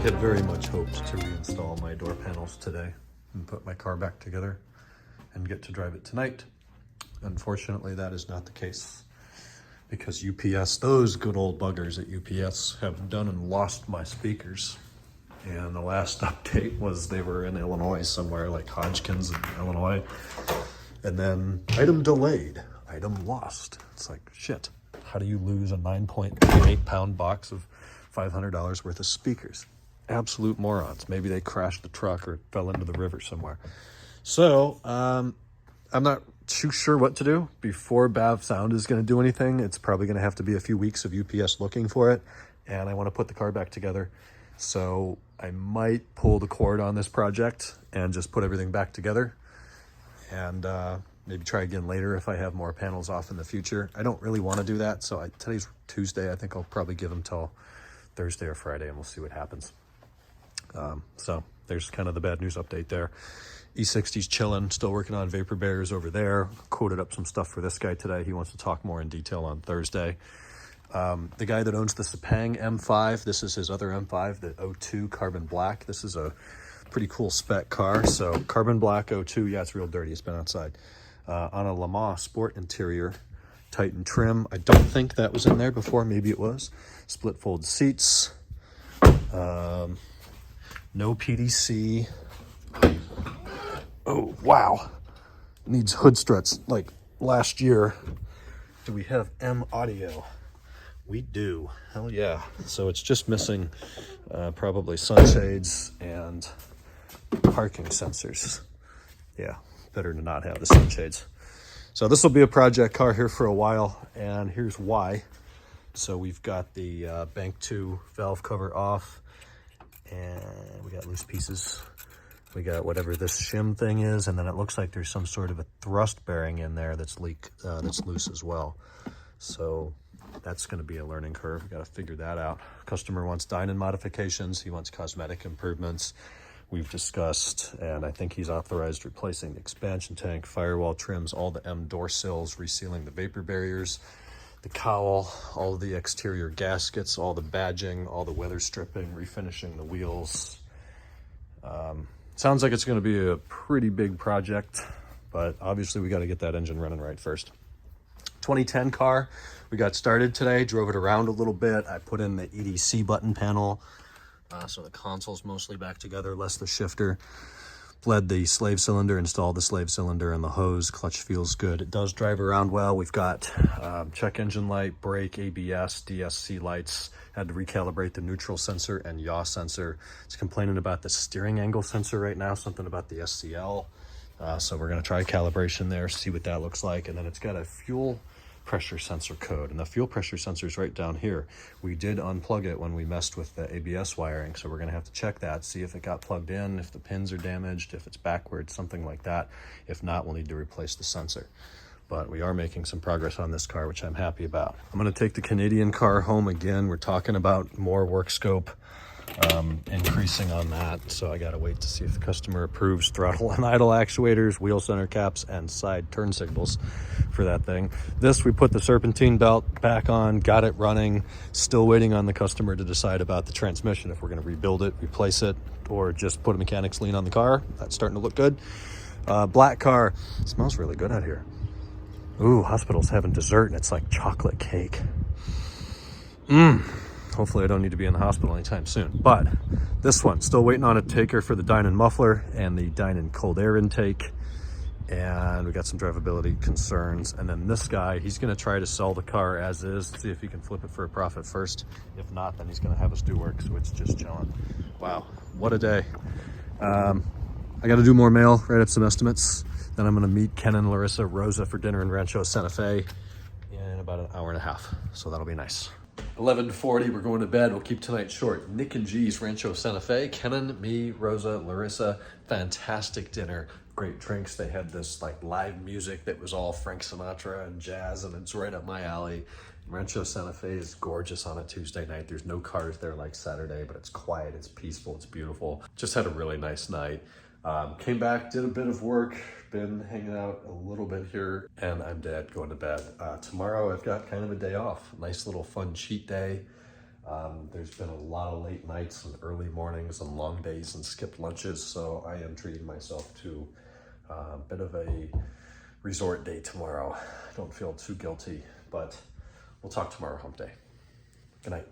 had very much hoped to reinstall my door panels today and put my car back together and get to drive it tonight. Unfortunately, that is not the case because UPS, those good old buggers at UPS, have done and lost my speakers. And the last update was they were in Illinois somewhere, like Hodgkins in Illinois. And then item delayed, item lost. It's like, shit, how do you lose a 9.8 pound box of $500 worth of speakers? Absolute morons. Maybe they crashed the truck or fell into the river somewhere. So I'm not too sure what to do before Bav Sound is going to do anything. It's probably going to have to be a few weeks of UPS looking for it, and I want to put the car back together. So I might pull the cord on this project and just put everything back together, and maybe try again later if I have more panels off in the future. I don't really want to do that, so today's Tuesday. I think I'll probably give them till Thursday or Friday, and we'll see what happens. So there's kind of the bad news update there. E60's chilling, still working on vapor barriers over there. Quoted up some stuff for this guy today. He wants to talk more in detail on Thursday. The guy that owns the Sepang M5, this is his other M5, the 02 Carbon Black. This is a pretty cool spec car. So Carbon Black 02, yeah, it's real dirty. It's been outside. On a Le Mans Sport interior, Titan trim. I don't think that was in there before. Maybe it was. Split fold seats. No PDC. Oh, wow. Needs hood struts like last year. Do we have M audio? We do. Hell yeah. So it's just missing probably sunshades and parking sensors. Yeah, better to not have the sunshades. So this will be a project car here for a while, and here's why. So we've got the bank 2 valve cover off, and we got loose pieces. We got whatever this shim thing is, and then it looks like there's some sort of a thrust bearing in there that's loose as well. So that's going to be a learning curve. We got to figure that out. Customer wants dynon modifications. He wants cosmetic improvements. We've discussed, and I think he's authorized replacing the expansion tank, firewall trims, all the M door sills, resealing the vapor barriers, the cowl, all the exterior gaskets, all the badging, all the weather stripping, refinishing the wheels. Sounds like it's going to be a pretty big project, but obviously we got to get that engine running right first. 2010 car, we got started today, drove it around a little bit. I put in the EDC button panel, so the console's mostly back together, less the shifter. Bled the slave cylinder, installed the slave cylinder and the hose. Clutch feels good. It does drive around well. We've got check engine light, brake, ABS, DSC lights. Had to recalibrate the neutral sensor and yaw sensor. It's complaining about the steering angle sensor right now, something about the SCL. So we're going to try calibration there, see what that looks like. And then it's got a fuel pressure sensor code, and the fuel pressure sensor is right down here. We did unplug it when we messed with the ABS wiring, so we're going to have to check that, see if it got plugged in, if the pins are damaged, if it's backwards, something like that. If not, we'll need to replace the sensor. But we are making some progress on this car, which I'm happy about. I'm going to take the Canadian car home again. We're talking about more work scope, increasing on that, so I gotta wait to see if the customer approves throttle and idle actuators, wheel center caps, and side turn signals for that thing. This, we put the serpentine belt back on, got it running, still waiting on the customer to decide about the transmission, if we're going to rebuild it, replace it, or just put a mechanics lien on the car. That's starting to look good. Black car. It smells really good out here. Ooh, hospital's having dessert and it's like chocolate cake. Hopefully I don't need to be in the hospital anytime soon. But this one, still waiting on a taker for the dynon muffler and the dynon cold air intake. And we got some drivability concerns. And then this guy, he's gonna try to sell the car as is, see if he can flip it for a profit first. If not, then he's gonna have us do work, so it's just chilling. Wow, what a day. I gotta do more mail, write up some estimates. Then I'm gonna meet Ken and Larissa Rosa for dinner in Rancho Santa Fe in about an hour and a half. So that'll be nice. 11:40, we're going to bed. We'll keep tonight short. Nick and G's Rancho Santa Fe. Kenan, me, Rosa, Larissa. Fantastic dinner. Great drinks. They had this like live music that was all Frank Sinatra and jazz, and it's right up my alley. Rancho Santa Fe is gorgeous on a Tuesday night. There's no cars there like Saturday, but it's quiet, it's peaceful, it's beautiful. Just had a really nice night. Came back, did a bit of work, been hanging out a little bit here, and I'm dead, going to bed. Tomorrow I've got kind of a day off. Nice little fun cheat day. There's been a lot of late nights and early mornings and long days and skipped lunches, so I am treating myself to a bit of a resort day tomorrow. I don't feel too guilty, but we'll talk tomorrow, hump day. Good night.